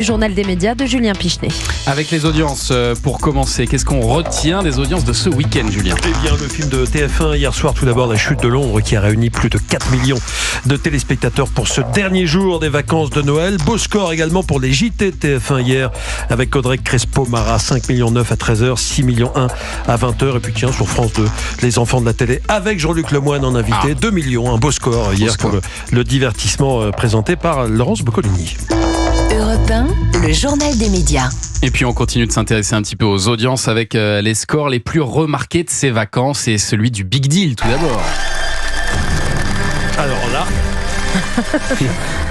Journal des médias de Julien Pichenet. Avec les audiences, pour commencer, qu'est-ce qu'on retient des audiences de ce week-end, Julien ? Eh bien, le film de TF1 hier soir, tout d'abord La Chute de Londres, qui a réuni plus de 4 millions de téléspectateurs pour ce dernier jour des vacances de Noël. Beau score également pour les JT de TF1 hier, avec Audrey Crespo-Mara, 5,9 millions à 13h, 6,1 millions à 20h. Et puis tiens, sur France 2, Les Enfants de la télé, avec Jean-Luc Lemoyne en invité, 2 millions, un beau score hier pour le divertissement présenté par Laurence Boccolini. Europe 1, le journal des médias. Et puis on continue de s'intéresser un petit peu aux audiences avec les scores les plus remarqués de ces vacances et celui du Big Deal tout d'abord. Alors là...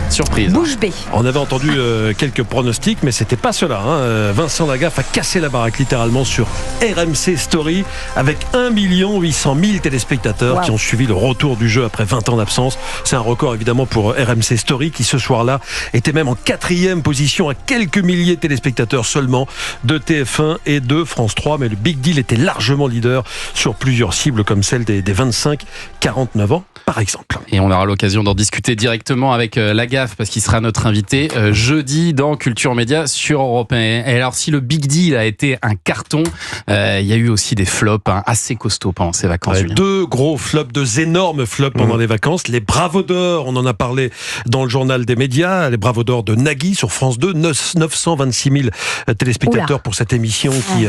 Surprise. Bouche bée. On avait entendu quelques pronostics, mais c'était pas cela. Vincent Lagaffe a cassé la baraque littéralement sur RMC Story avec 1 800 000 téléspectateurs qui ont suivi le retour du jeu après 20 ans d'absence. C'est un record évidemment pour RMC Story qui ce soir-là était même en 4e position à quelques milliers de téléspectateurs seulement de TF1 et de France 3. Mais le Big Deal était largement leader sur plusieurs cibles comme celle des 25-49 ans par exemple. Et on aura l'occasion d'en discuter directement avec Lagaffe parce qu'il sera notre invité jeudi dans Culture Média sur Europe 1. Et alors si le Big Deal a été un carton, il y a eu aussi des flops assez costauds pendant ces vacances. Deux gros flops, deux énormes flops pendant les vacances. Les Bravos d'Or, on en a parlé dans le journal des médias, les Bravos d'Or de Nagui sur France 2, 926 000 téléspectateurs pour cette émission qui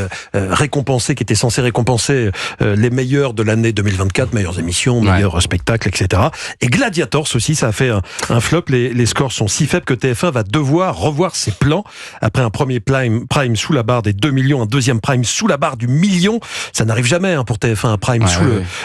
qui était censée récompenser les meilleurs de l'année 2024, meilleures émissions, meilleurs spectacles, etc. Et Gladiators aussi, ça a fait un flop. Les scores sont si faibles que TF1 va devoir revoir ses plans. Après un premier prime sous la barre des 2 millions, un deuxième prime sous la barre du million. Ça n'arrive jamais pour TF1, un prime sous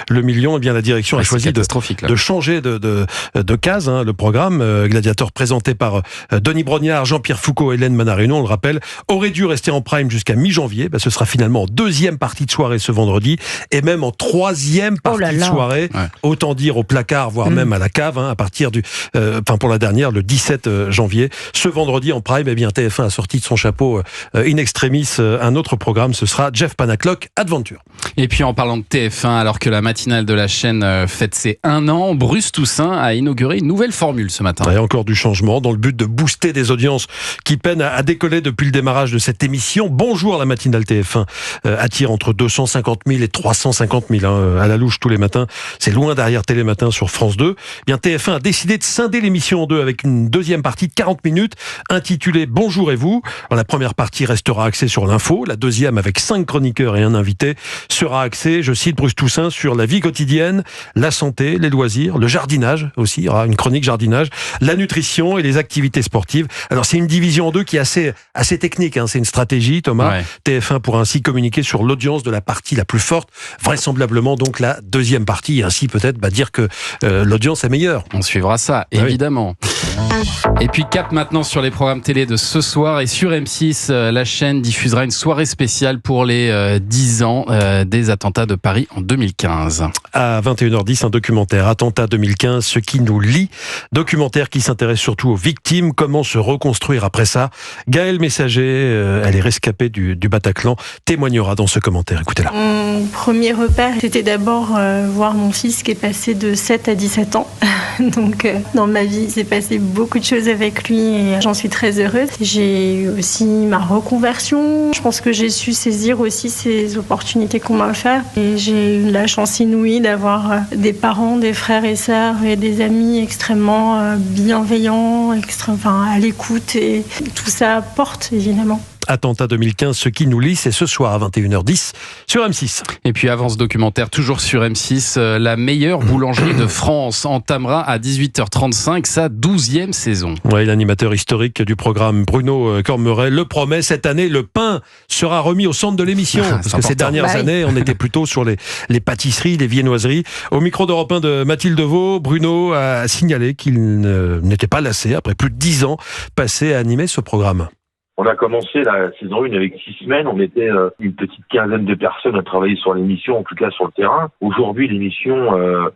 le million. Et bien la direction a choisi de changer de case le programme. Gladiator présenté par Denis Brognard, Jean-Pierre Foucault, Hélène Manarino, on le rappelle, aurait dû rester en prime jusqu'à mi-janvier. Ce sera finalement en deuxième partie de soirée ce vendredi et même en troisième partie de soirée. Autant dire au placard, voire même à la cave, à partir pour la dernière, le 17 janvier. Ce vendredi en prime, TF1 a sorti de son chapeau in extremis un autre programme, ce sera Jeff Panaclock Adventure. Et puis en parlant de TF1, alors que la matinale de la chaîne fête ses 1 an, Bruce Toussaint a inauguré une nouvelle formule ce matin. Et encore du changement dans le but de booster des audiences qui peinent à décoller depuis le démarrage de cette émission. Bonjour, la matinale TF1 attire entre 250 000 et 350 000 à la louche tous les matins. C'est loin derrière Télématin sur France 2. TF1 a décidé de scinder l'émission en deux avec une deuxième partie de 40 minutes intitulée Bonjour et vous. La première partie restera axée sur l'info. La deuxième, avec 5 chroniqueurs et un invité, sera axée, je cite Bruce Toussaint, sur la vie quotidienne, la santé, les loisirs, le jardinage aussi. Il y aura une chronique jardinage, la nutrition et les activités sportives. Alors c'est une division en deux qui est assez technique. C'est une stratégie, Thomas. TF1 pourra ainsi communiquer sur l'audience de la partie la plus forte, vraisemblablement donc la deuxième partie, et ainsi peut-être dire que l'audience est meilleure. On suivra ça, évidemment. Et puis cap maintenant sur les programmes télé de ce soir et sur M6, la chaîne diffusera une soirée spéciale pour les 10 ans des attentats de Paris en 2015. À 21h10, un documentaire Attentat 2015, ce qui nous lie. Documentaire qui s'intéresse surtout aux victimes, comment se reconstruire après ça. Gaëlle Messager, elle est rescapée du Bataclan, témoignera dans ce commentaire. Écoutez-la. Mon premier repère, c'était d'abord voir mon fils qui est passé de 7 à 17 ans. Donc dans ma vie, il s'est passé beaucoup de choses avec lui et j'en suis très heureuse. J'ai eu aussi ma reconversion. Je pense que j'ai su saisir aussi ces opportunités qu'on m'a offertes. Et j'ai eu la chance inouïe d'avoir des parents, des frères et sœurs et des amis extrêmement bienveillants, à l'écoute. Et tout ça porte évidemment. Attentat 2015, ce qui nous lie, c'est ce soir à 21h10 sur M6. Et puis avant ce documentaire, toujours sur M6, la meilleure boulangerie de France entamera à 18h35 sa 12e saison. L'animateur historique du programme Bruno Cormeret le promet, cette année le pain sera remis au centre de l'émission. Parce que ces dernières années, on était plutôt sur les pâtisseries, les viennoiseries. Au micro d'Europe 1 de Mathilde Vaux, Bruno a signalé qu'il n'était pas lassé, après plus de 10 ans passés à animer ce programme. On a commencé la saison 1 avec 6 semaines. On était une petite quinzaine de personnes à travailler sur l'émission, en tout cas sur le terrain. Aujourd'hui, l'émission,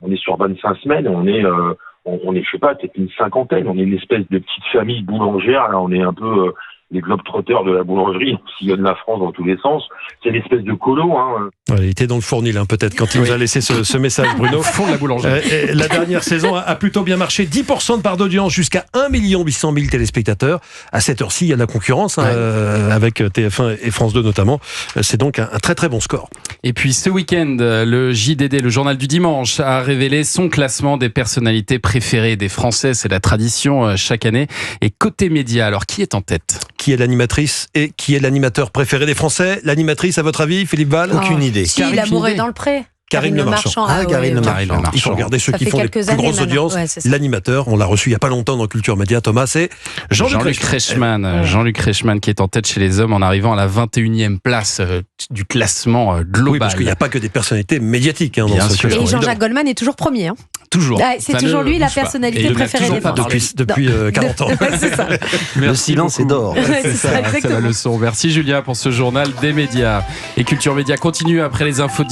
on est sur 25 semaines. On est, je sais pas, peut-être une cinquantaine. On est une espèce de petite famille boulangère. Là, on est un peu les globetrotters de la boulangerie, on sillonne la France dans tous les sens. C'est une espèce de colo, hein. Ouais, il était dans le fournil, peut-être, quand il nous a laissé ce message, Bruno. Au fond de la boulangerie. La dernière saison a plutôt bien marché. 10% de part d'audience, jusqu'à 1 800 000 téléspectateurs. À cette heure-ci, il y a de la concurrence, avec TF1 et France 2 notamment. C'est donc un très très bon score. Et puis ce week-end, le JDD, le journal du dimanche, a révélé son classement des personnalités préférées des Français. C'est la tradition chaque année. Et côté média, alors qui est en tête ? Qui est l'animatrice et qui est l'animateur préféré des Français ? L'animatrice, à votre avis, Philippe Val ? Aucune idée. Si, Karine l'amour Pinet. est dans le pré. Karine Le Marchand. Karine Le Marchand. Il faut regarder ceux Ça qui fait font les quelques plus années grosses maintenant. audiences. Ouais, c'est ça. L'animateur, on l'a reçu il n'y a pas longtemps dans Culture Média, Thomas, c'est Jean-Luc Reichmann. Jean-Luc Reichmann qui est en tête chez les hommes en arrivant à la 21e place du classement global. Oui, parce qu'il n'y a pas que des personnalités médiatiques dans Bien ce sûr. classement, Et Jean-Jacques évidemment. Goldman est toujours premier. Hein. Toujours. C'est Ça toujours ne lui la bouge pas. personnalité Et il n'a préférée toujours des pas Français. Depuis 40 ans. Ouais, c'est ça. Le Merci silence est beaucoup. d'or. Ouais, C'est ça, c'est la leçon. Merci Julien pour ce journal des médias. Et Culture Média continue après les infos de